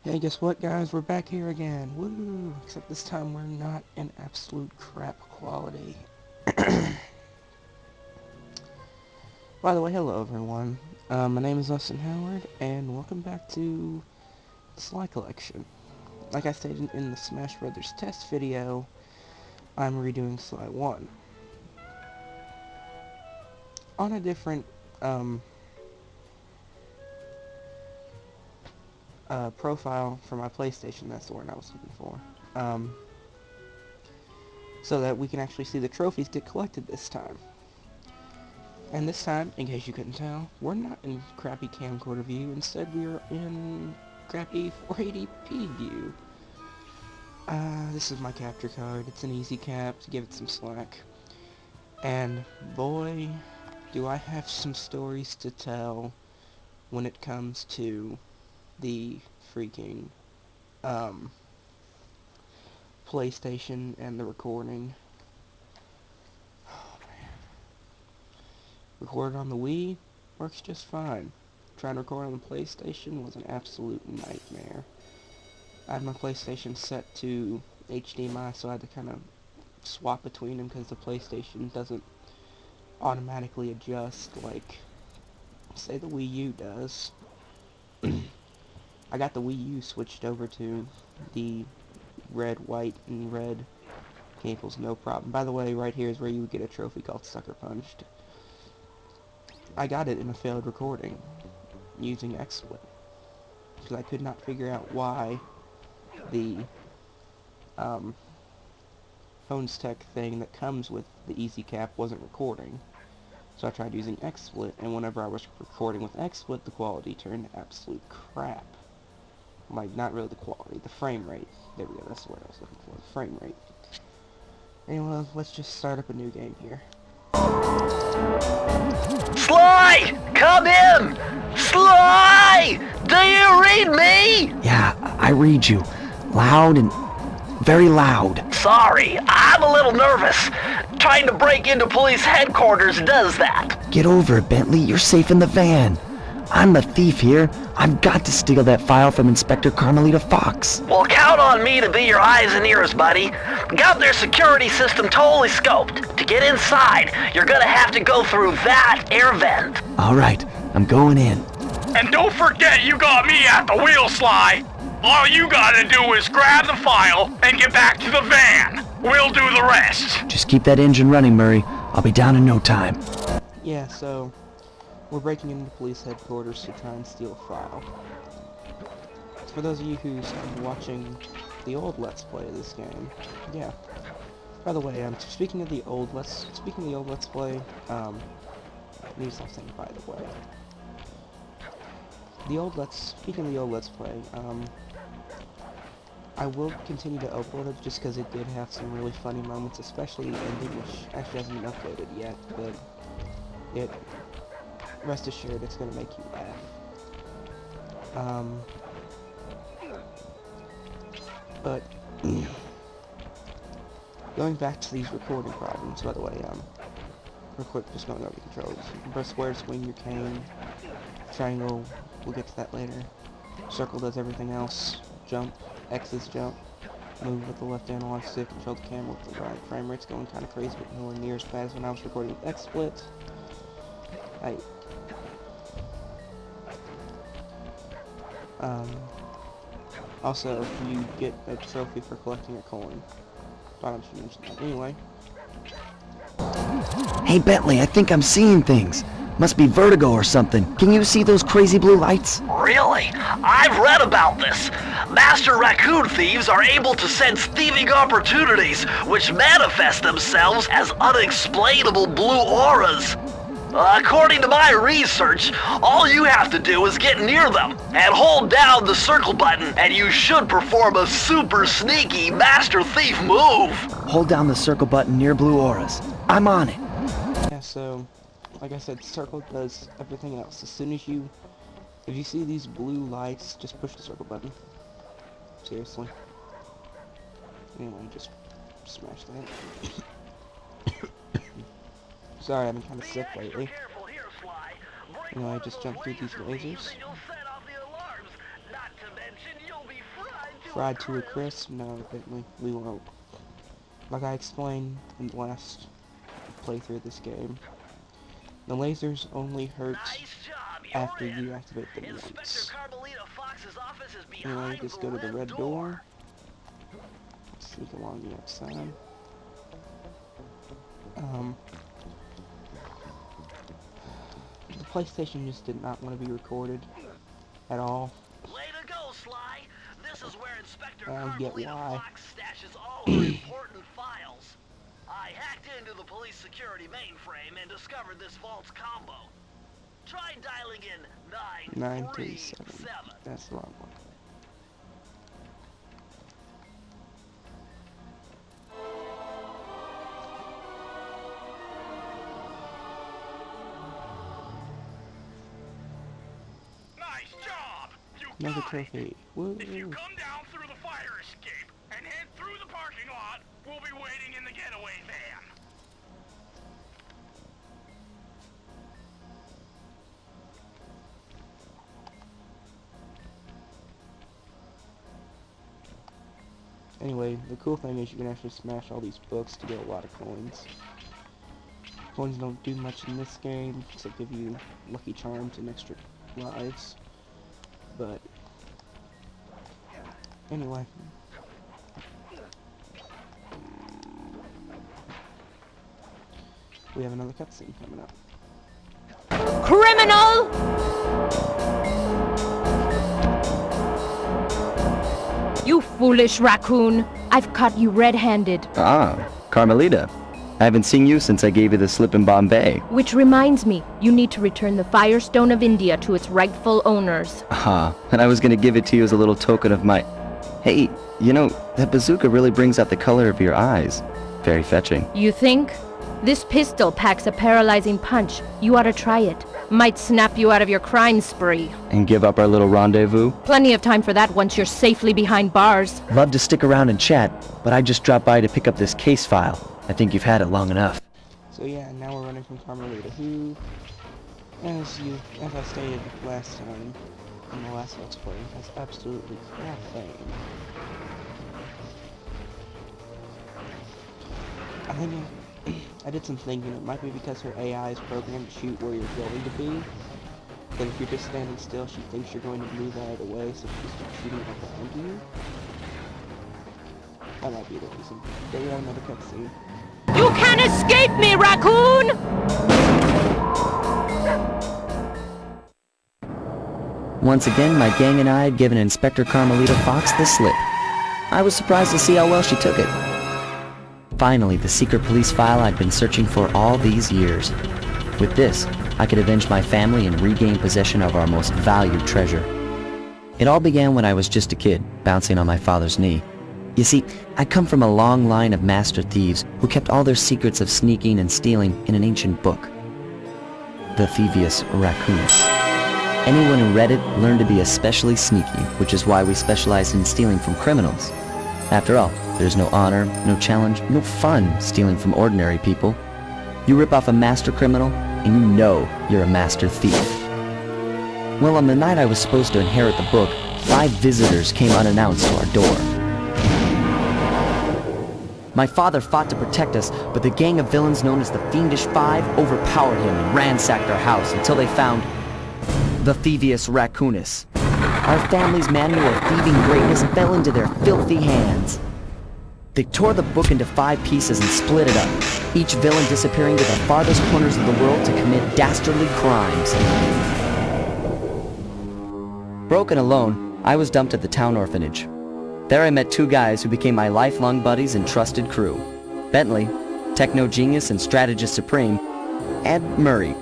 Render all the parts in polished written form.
Hey, guess what, guys? We're back here again. Woo! Except this time we're not in absolute crap quality. By the way, hello everyone. My name is Austin Howard, and welcome back to the Sly Collection. Like I stated in the Smash Brothers test video, I'm redoing Sly 1. On a different, profile for my PlayStation, that's the word I was looking for. So that we can actually see the trophies get collected this time. And this time, in case you couldn't tell, we're not in crappy camcorder view, instead we're in crappy 480p view. This is my capture card. It's an easy cap to give it some slack. And boy, do I have some stories to tell when it comes to the freaking, PlayStation and the recording. Oh man. Record on the Wii works just fine. Trying to record on the PlayStation was an absolute nightmare. I had my PlayStation set to HDMI, so I had to kind of swap between them because the PlayStation doesn't automatically adjust like, say, the Wii U does. I got the Wii U switched over to the red, white, and red cables, no problem. By the way, right here is where you would get a trophy called Sucker Punched. I got it in a failed recording using XSplit because I could not figure out why the phone's tech thing that comes with the Easy Cap wasn't recording. So I tried using XSplit, and whenever I was recording with XSplit, the quality turned absolute crap. Like, not really the quality, the frame rate. There we go, that's the word I was looking for, the frame rate. Anyway, let's just start up a new game here. Sly! Come in! Sly! Do you read me? Yeah, I read you. Loud and very loud. Sorry, I'm a little nervous. Trying to break into police headquarters does that. Get over it, Bentley. You're safe in the van. I'm the thief here. I've got to steal that file from Inspector Carmelita Fox. Well, count on me to be your eyes and ears, buddy. Got their security system totally scoped. To get inside, you're gonna have to go through that air vent. All right, I'm going in. And don't forget you got me at the wheel, Sly. All you gotta do is grab the file and get back to the van. We'll do the rest. Just keep that engine running, Murray. I'll be down in no time. Yeah, so we're breaking into police headquarters to try and steal a file. For those of you who started watching the old Let's Play of this game, yeah. By the way, speaking of the old Let's Play, news something by the way. Speaking of the old Let's Play, I will continue to upload it just because it did have some really funny moments, especially the ending, which actually hasn't been uploaded yet, but rest assured it's gonna make you laugh. But going back to these recording problems, by the way, real quick, just going over the controls. Press square to swing your cane. Triangle, we'll get to that later. Circle does everything else. Jump, X is jump. Move with the left analog stick, control the camera with the right. Frame rate's going kind of crazy, but nowhere near as bad as when I was recording with XSplit. Also, you get a trophy for collecting a coin. Thought I should mention that. Anyway. Hey, Bentley, I think I'm seeing things. Must be vertigo or something. Can you see those crazy blue lights? Really? I've read about this. Master raccoon thieves are able to sense thieving opportunities, which manifest themselves as unexplainable blue auras. According to my research, all you have to do is get near them and hold down the circle button, and you should perform a super sneaky master thief move. Hold down the circle button near blue auras. I'm on it. Yeah, so, like I said, circle does everything else. As soon as if you see these blue lights, just push the circle button. Seriously. Anyway, just smash that. Sorry, I've been kind of sick lately. Anyway, just jump through these lasers. fried to a crisp? No, we won't. Like I explained in the last playthrough of this game, the lasers only hurt Nice job, after you're in. you activate them Inspector once. Carmelita Fox's office is Anyway, behind just the go to the red red door. Sneak along the outside. The PlayStation just did not want to be recorded at all. Way to go, Sly. This is where Inspector I don't get Carmelita why. Fox stashes all her important files. I hacked into the police security mainframe and discovered this vault's combo. Try dialing in 937. 937. That's the wrong one. Nice job! You Another got trophy. it! Woo! If you come down through the fire escape and head through the parking lot, we'll be waiting in the getaway van. Anyway, the cool thing is you can actually smash all these books to get a lot of coins. Coins don't do much in this game, except give you lucky charms and extra lives. But anyway, we have another cutscene coming up. Criminal! You foolish raccoon! I've caught you red-handed. Ah, Carmelita. I haven't seen you since I gave you the slip in Bombay. Which reminds me, you need to return the Firestone of India to its rightful owners. Ah, and I was gonna give it to you as a little token of my... Hey, you know, that bazooka really brings out the color of your eyes. Very fetching. You think? This pistol packs a paralyzing punch. You ought to try it. Might snap you out of your crime spree. And give up our little rendezvous? Plenty of time for that once you're safely behind bars. Love to stick around and chat, but I just dropped by to pick up this case file. I think you've had it long enough. So yeah, now we're running from Carmelita, who, as I stated last time, in the last Let's Play, has absolutely crap fame. I think I did some thinking. It might be because her AI is programmed to shoot where you're going to be. That if you're just standing still, she thinks you're going to move out of the way, so she starts shooting behind you. That might be the reason. There we have another cutscene. You can't escape me, raccoon! Once again, my gang and I had given Inspector Carmelita Fox the slip. I was surprised to see how well she took it. Finally, the secret police file I'd been searching for all these years. With this, I could avenge my family and regain possession of our most valued treasure. It all began when I was just a kid, bouncing on my father's knee. You see, I come from a long line of master thieves who kept all their secrets of sneaking and stealing in an ancient book. The Thevius Raccoonus. Anyone who read it learned to be especially sneaky, which is why we specialize in stealing from criminals. After all, there's no honor, no challenge, no fun stealing from ordinary people. You rip off a master criminal, and you know you're a master thief. Well, on the night I was supposed to inherit the book, 5 visitors came unannounced to our door. My father fought to protect us, but the gang of villains known as the Fiendish Five overpowered him and ransacked our house until they found the Thevius Raccoonus. Our family's manual of thieving greatness fell into their filthy hands. They tore the book into 5 pieces and split it up, each villain disappearing to the farthest corners of the world to commit dastardly crimes. Broken alone, I was dumped at the town orphanage. There I met 2 guys who became my lifelong buddies and trusted crew. Bentley, techno genius and strategist supreme, and Murray,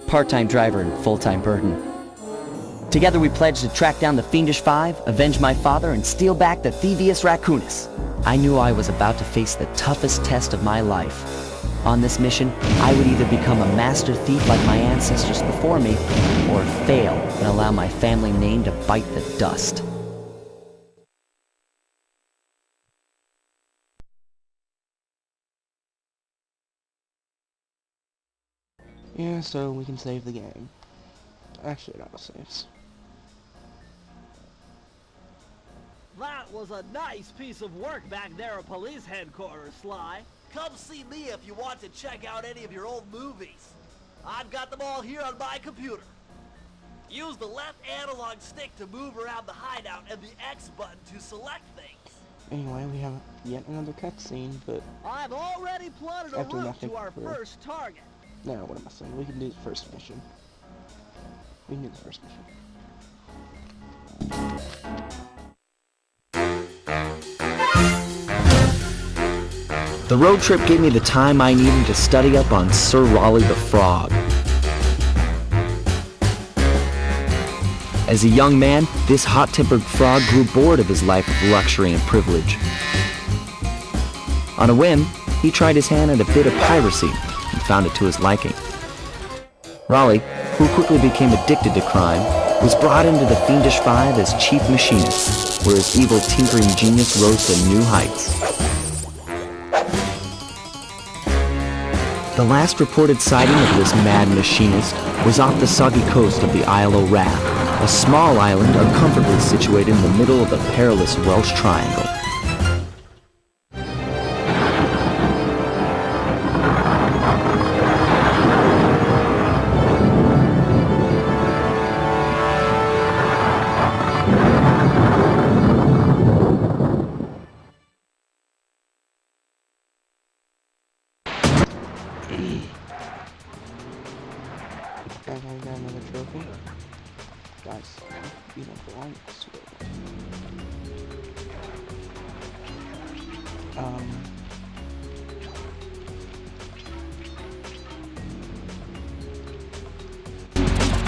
part-time driver and full-time burden. Together we pledged to track down the Fiendish Five, avenge my father, and steal back the Thevius Raccoonus. I knew I was about to face the toughest test of my life. On this mission, I would either become a master thief like my ancestors before me, or fail and allow my family name to bite the dust. Yeah, so we can save the game. Actually, it auto-saves. That was a nice piece of work back there at police headquarters, Sly. Come see me if you want to check out any of your old movies. I've got them all here on my computer. Use the left analog stick to move around the hideout and the X button to select things. Anyway, we have yet another cutscene, but I've already plotted a after route nothing to our for- first target. no, what am I saying? We can do the first mission. We can do the first mission. The road trip gave me the time I needed to study up on Sir Raleigh the Frog. As a young man, this hot-tempered frog grew bored of his life of luxury and privilege. On a whim, he tried his hand at a bit of piracy and found it to his liking. Raleigh, who quickly became addicted to crime, was brought into the Fiendish Five as chief machinist, where his evil tinkering genius rose to new heights. The last reported sighting of this mad machinist was off the soggy coast of the Isle o' Wrath, a small island uncomfortably situated in the middle of the perilous Welsh Triangle. Guys, I got another trophy. Guys, you know, blind sword.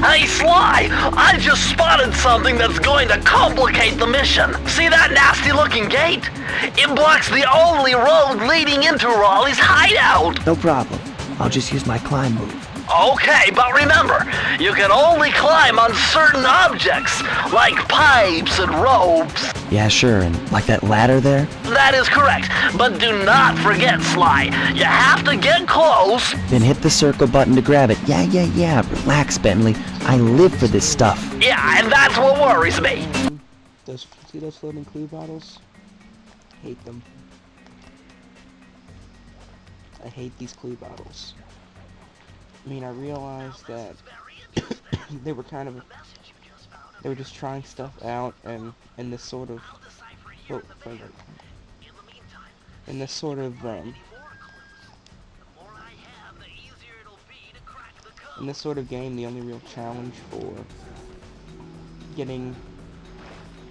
Hey, Sly! I just spotted something that's going to complicate the mission. See that nasty-looking gate? It blocks the only road leading into Raleigh's hideout. No problem. I'll just use my climb move. Okay, but remember, you can only climb on certain objects, like pipes and ropes. Yeah, sure, and like that ladder there? That is correct, but do not forget, Sly. You have to get close. Then hit the circle button to grab it. Yeah. Relax, Bentley. I live for this stuff. Yeah, and that's what worries me. See those floating clue bottles? Hate them. I hate these clue bottles. I mean, I realized that they were just trying stuff out, and in this sort of, in this sort of game, the only real challenge for getting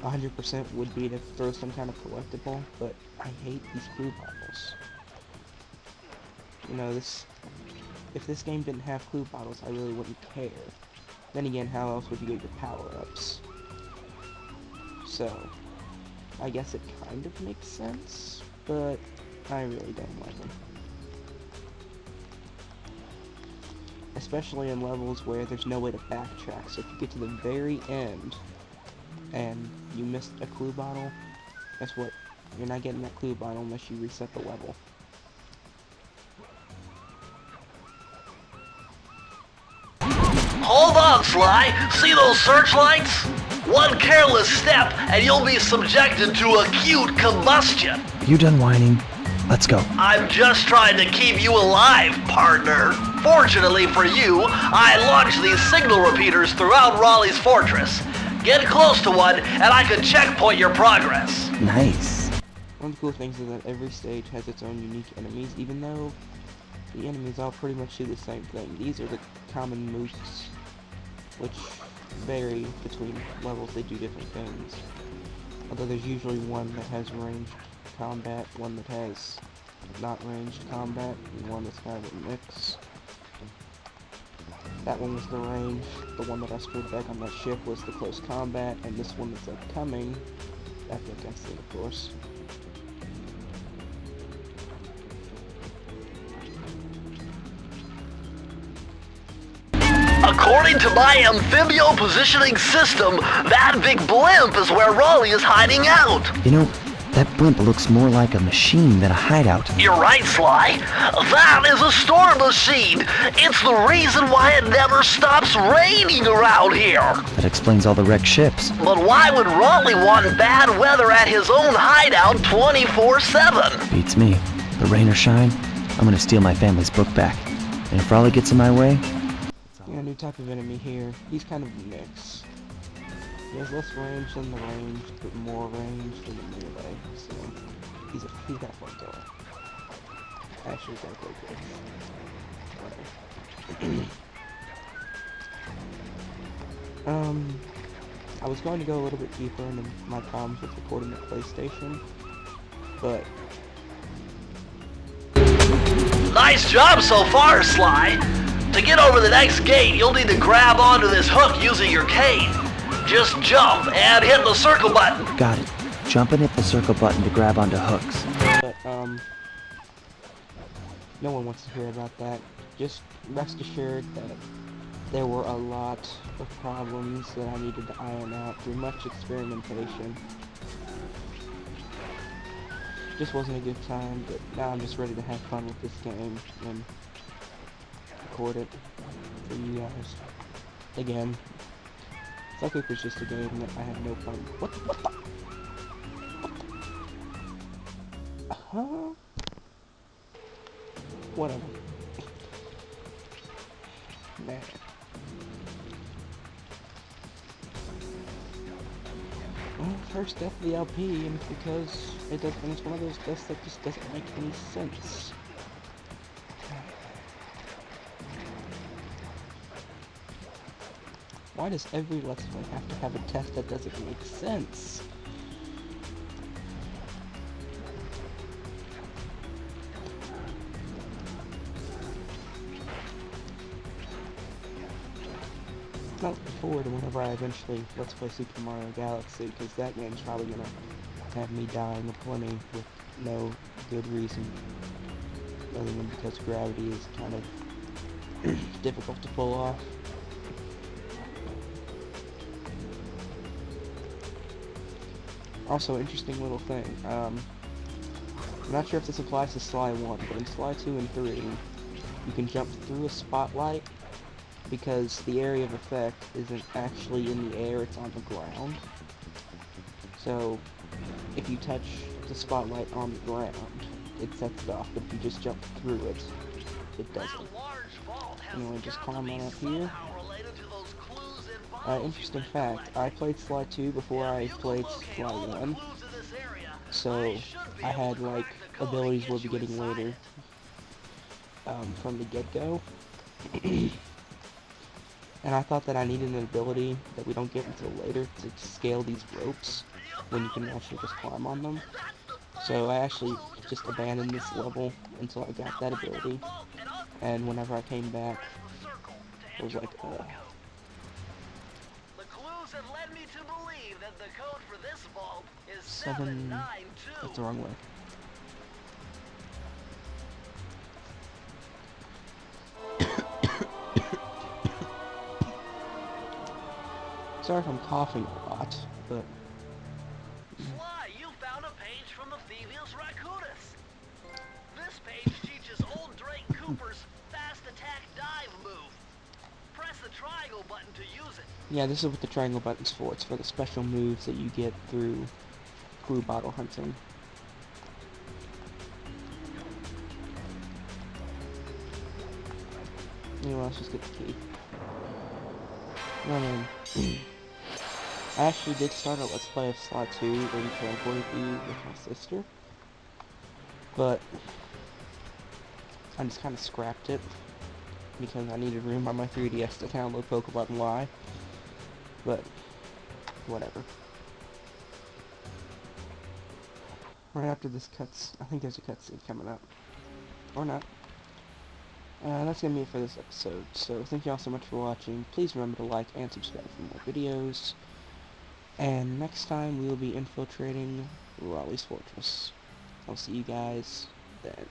100% would be to throw some kind of collectible, but I hate these clue bottles. You know, if this game didn't have clue bottles, I really wouldn't care. Then again, how else would you get your power-ups? So, I guess it kind of makes sense, but I really don't like them. Especially in levels where there's no way to backtrack, so if you get to the very end and you missed a clue bottle, guess what? You're not getting that clue bottle unless you reset the level. Hold on, Sly. See those searchlights? One careless step, and you'll be subjected to acute combustion. You done whining? Let's go. I'm just trying to keep you alive, partner. Fortunately for you, I launched these signal repeaters throughout Raleigh's fortress. Get close to one, and I can checkpoint your progress. Nice. One of the cool things is that every stage has its own unique enemies, even though the enemies all pretty much do the same thing. These are the common moves, which vary between levels. They do different things. Although there's usually one that has ranged combat, one that has not ranged combat, and one that's kind of a mix. That one was the range. The one that I screwed back on that ship was the close combat, and this one that's upcoming, that's the cutscene, of course. According to my amphibio positioning system, that big blimp is where Raleigh is hiding out. You know, That blimp looks more like a machine than a hideout. You're right, Sly. That is a storm machine. It's the reason why it never stops raining around here. That explains all the wrecked ships. But why would Raleigh want bad weather at his own hideout 24/7? Beats me. The rain or shine, I'm gonna steal my family's book back. And if Raleigh gets in my way... Yeah, new type of enemy here. He's kind of a mix. He has less range than the range, but more range than the melee. So he's got flamethrower. Actually, he's got a great I was going to go a little bit deeper into my problems with recording the PlayStation, but Nice job so far, Sly. To get over the next gate, you'll need to grab onto this hook using your cane. Just jump and hit the circle button. Got it. Jump and hit the circle button to grab onto hooks. But, no one wants to hear about that. Just rest assured that there were a lot of problems that I needed to iron out through much experimentation. Just wasn't a good time, but now I'm just ready to have fun with this game and record it for you guys. Again, it's like it was just a game that I had no fun. What the? Huh? Whatever. Man. Well, first death of the LP, and it's because it's one of those deaths that just doesn't make any sense. Why does every Let's Play have to have a test that doesn't make sense? Not looking forward to whenever I eventually Let's Play Super Mario Galaxy, because that game's probably gonna have me dying aplenty with no good reason, other than because gravity is kind of difficult to pull off. Also, interesting little thing, I'm not sure if this applies to Sly 1, but in Sly 2 and 3, you can jump through a spotlight because the area of effect isn't actually in the air, it's on the ground. So, if you touch the spotlight on the ground, it sets it off, but if you just jump through it, it doesn't. Anyway, just climb on up here. Interesting fact, I played Sly 2 before I played Sly 1, so I had, like, abilities we'll be getting later, from the get-go. And I thought that I needed an ability that we don't get until later to scale these ropes when you can actually just climb on them. So I actually just abandoned this level until I got that ability. And whenever I came back, it was like, The clues have led me to believe that the code for this vault is 792. That's the wrong way. Sorry if I'm coughing a lot, but... Sly, you found a page from the Thevius Raccoonus. This page teaches old Drake Cooper's fast attack dive move. Press the triangle button to use it. Yeah, this is what the triangle button's for. It's for the special moves that you get through clue bottle hunting. Anyway, let's just get the key. I actually did start a Let's Play of Sly 2 in Tranquility with my sister, but I just kind of scrapped it because I needed room on my 3DS to download Pokemon Y, but whatever. Right after this I think there's a cutscene coming up, or not. That's gonna be it for this episode, so thank you all so much for watching. Please remember to like and subscribe for more videos. And next time we will be infiltrating Raleigh's Fortress. I'll see you guys then.